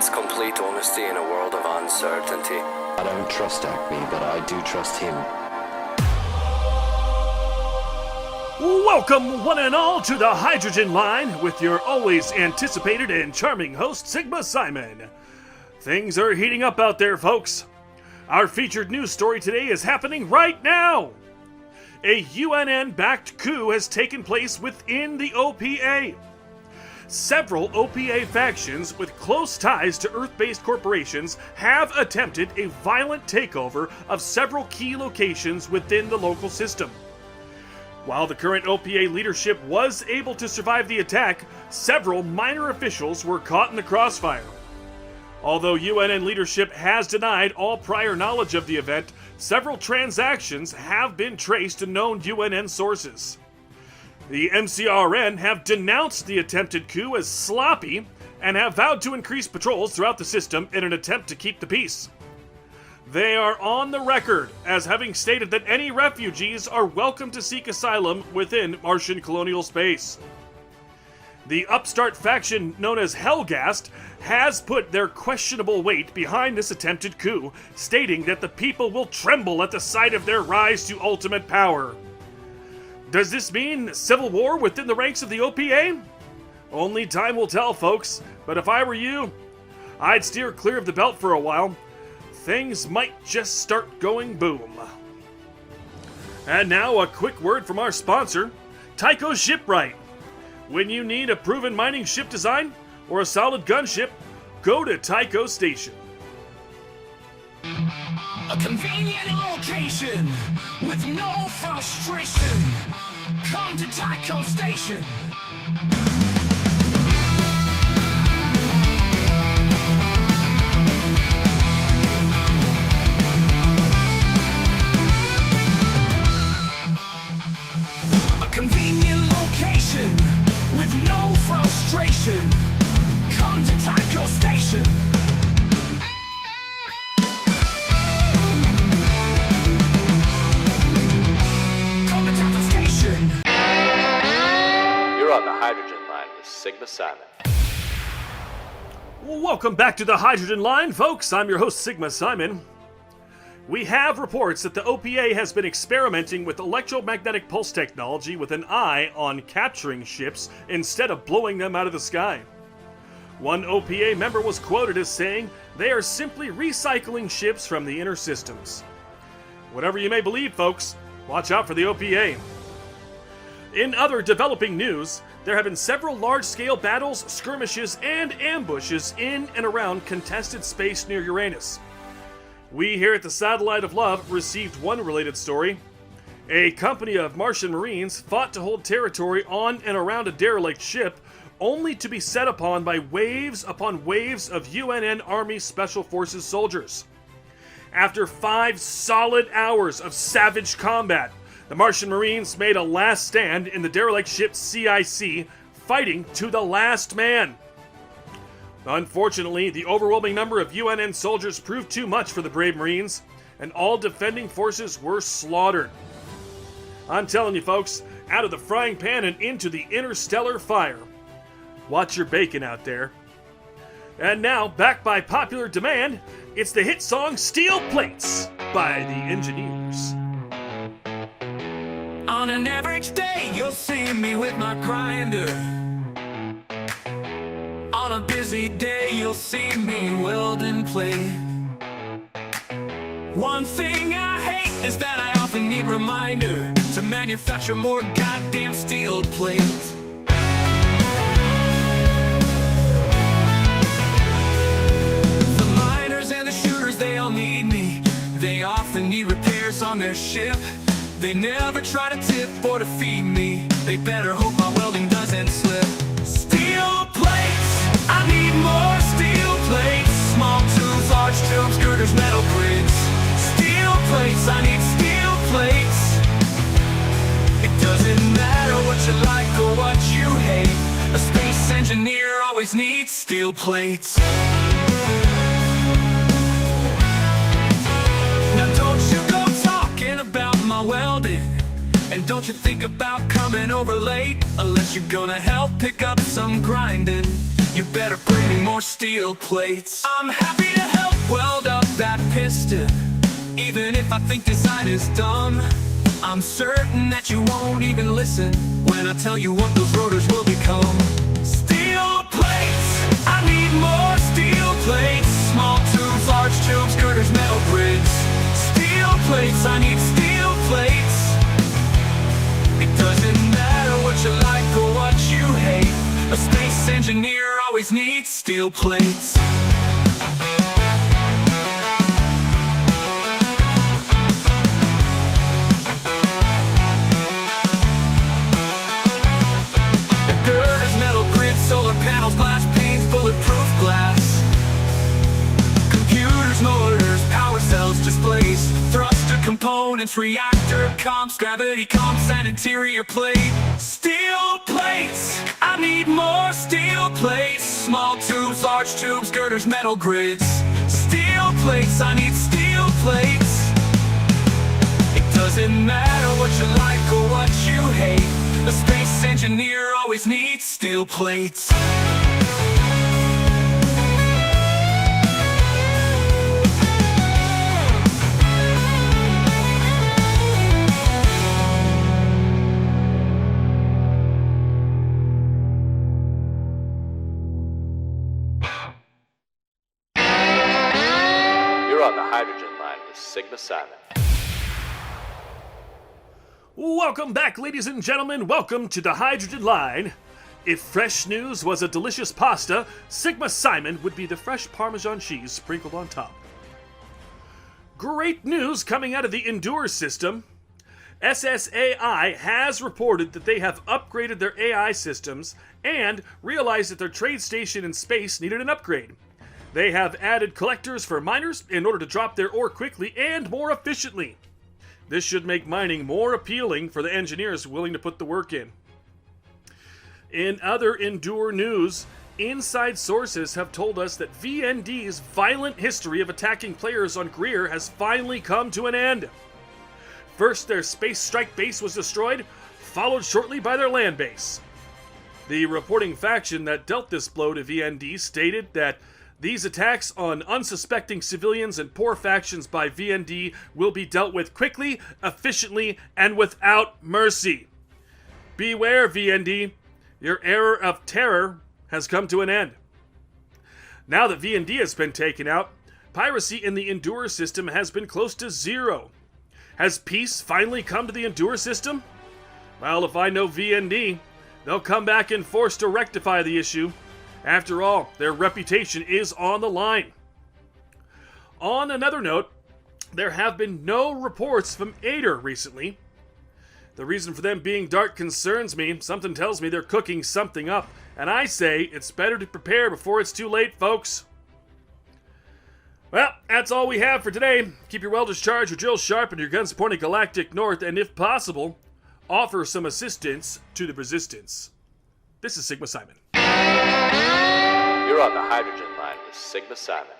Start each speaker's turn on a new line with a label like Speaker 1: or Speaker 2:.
Speaker 1: It's complete honesty in a world of uncertainty.
Speaker 2: I don't trust Acme, but I do trust him.
Speaker 3: Welcome, one and all, to the Hydrogen Line with your always anticipated and charming host, Sigma Simon. Things are heating up out there, folks. Our featured news story today is happening right now. A UNN-backed coup has taken place within the OPA. Several OPA factions with close ties to Earth-based corporations have attempted a violent takeover of several key locations within the local system. While the current OPA leadership was able to survive the attack, several minor officials were caught in the crossfire. Although UNN leadership has denied all prior knowledge of the event, several transactions have been traced to known UNN sources. The MCRN have denounced the attempted coup as sloppy and have vowed to increase patrols throughout the system in an attempt to keep the peace. They are on the record as having stated that any refugees are welcome to seek asylum within Martian colonial space. The upstart faction known as Helghast has put their questionable weight behind this attempted coup, stating that the people will tremble at the sight of their rise to ultimate power. Does this mean civil war within the ranks of the OPA? Only time will tell, folks, but if I were you, I'd steer clear of the belt for a while. Things might just start going boom. And now a quick word from our sponsor, Tycho Shipwright. When you need a proven mining ship design or a solid gunship, go to Tycho Station.
Speaker 4: A convenient location with no frustration. Come to Tycho Station. A convenient location with no frustration. Come to Tycho Station.
Speaker 5: You're on the Hydrogen Line with Sigma Simon.
Speaker 3: Welcome back to the Hydrogen Line, folks. I'm your host, Sigma Simon. We have reports that the OPA has been experimenting with electromagnetic pulse technology with an eye on capturing ships instead of blowing them out of the sky. One OPA member was quoted as saying, "They are simply recycling ships from the inner systems." Whatever you may believe, folks, watch out for the OPA. In other developing news, there have been several large-scale battles, skirmishes, and ambushes in and around contested space near Uranus. We here at the Satellite of Love received one related story. A company of Martian Marines fought to hold territory on and around a derelict ship, only to be set upon by waves upon waves of UNN Army Special Forces soldiers. After 5 solid hours of savage combat, the Martian Marines made a last stand in the derelict ship CIC, fighting to the last man. Unfortunately, the overwhelming number of UNN soldiers proved too much for the brave Marines, and all defending forces were slaughtered. I'm telling you, folks, out of the frying pan and into the interstellar fire. Watch your bacon out there. And now, back by popular demand, it's the hit song Steel Plates by the Engineers.
Speaker 4: On an average day, you'll see me with my grinder. On a busy day, you'll see me weld and plate. One thing I hate is that I often need reminder to manufacture more goddamn steel plates. The miners and the shooters, they all need me. They often need repairs on their ship. They never try to tip or to feed me. They better hope my welding doesn't slip. Steel plates, I need more steel plates. Small tubes, large tubes, girders, metal grids. Steel plates, I need steel plates. It doesn't matter what you like or what you hate. A space engineer always needs steel plates. Now don't you go talking about my welding, and don't you think about coming over late, unless you're gonna help pick up some grinding. You better bring me more steel plates. I'm happy to help weld up that piston, even if I think design is dumb. I'm certain that you won't even listen when I tell you what those rotors will become. Steel plates, I need more steel plates. Small tubes, large tubes, girders, metal grids. Steel plates, I need steel plates. It doesn't matter what you like or what you hate, a space engineer always needs steel plates. Girders, metal grids, solar panels, glass panes, bulletproof glass. Computers, motors, power cells, displays, thruster components, reactor comps, gravity comps, and interior plate. Steel plates, I need more steel plates. Small tubes, large tubes, girders, metal grids. Steel plates, I need steel plates. It doesn't matter what you like or what you hate, a space engineer always needs steel plates.
Speaker 5: You're on the hydrogen line with Sigma Simon.
Speaker 3: Welcome back, ladies and gentlemen. Welcome to the Hydrogen Line. If fresh news was a delicious pasta, Sigma Simon would be the fresh Parmesan cheese sprinkled on top. Great news coming out of the Enduur system. SSAI has reported that they have upgraded their AI systems and realized that their trade station in space needed an upgrade. They have added collectors for miners in order to drop their ore quickly and more efficiently. This should make mining more appealing for the engineers willing to put the work in. In other Enduur news, inside sources have told us that VND's violent history of attacking players on Greer has finally come to an end. First, their space strike base was destroyed, followed shortly by their land base. The reporting faction that dealt this blow to VND stated that these attacks on unsuspecting civilians and poor factions by VND will be dealt with quickly, efficiently, and without mercy. Beware, VND. Your era of terror has come to an end. Now that VND has been taken out, piracy in the Enduur system has been close to zero. Has peace finally come to the Enduur system? Well, if I know VND, they'll come back in force to rectify the issue. After all, their reputation is on the line. On another note, there have been no reports from Enduur recently. The reason for them being dark concerns me. Something tells me they're cooking something up, and I say it's better to prepare before it's too late, folks. Well, that's all we have for today. Keep your welders charged, your drills sharp, and your guns pointing galactic north, and if possible, offer some assistance to the resistance. This is Sigma Simon.
Speaker 5: You're on the hydrogen line with Sigma Simon.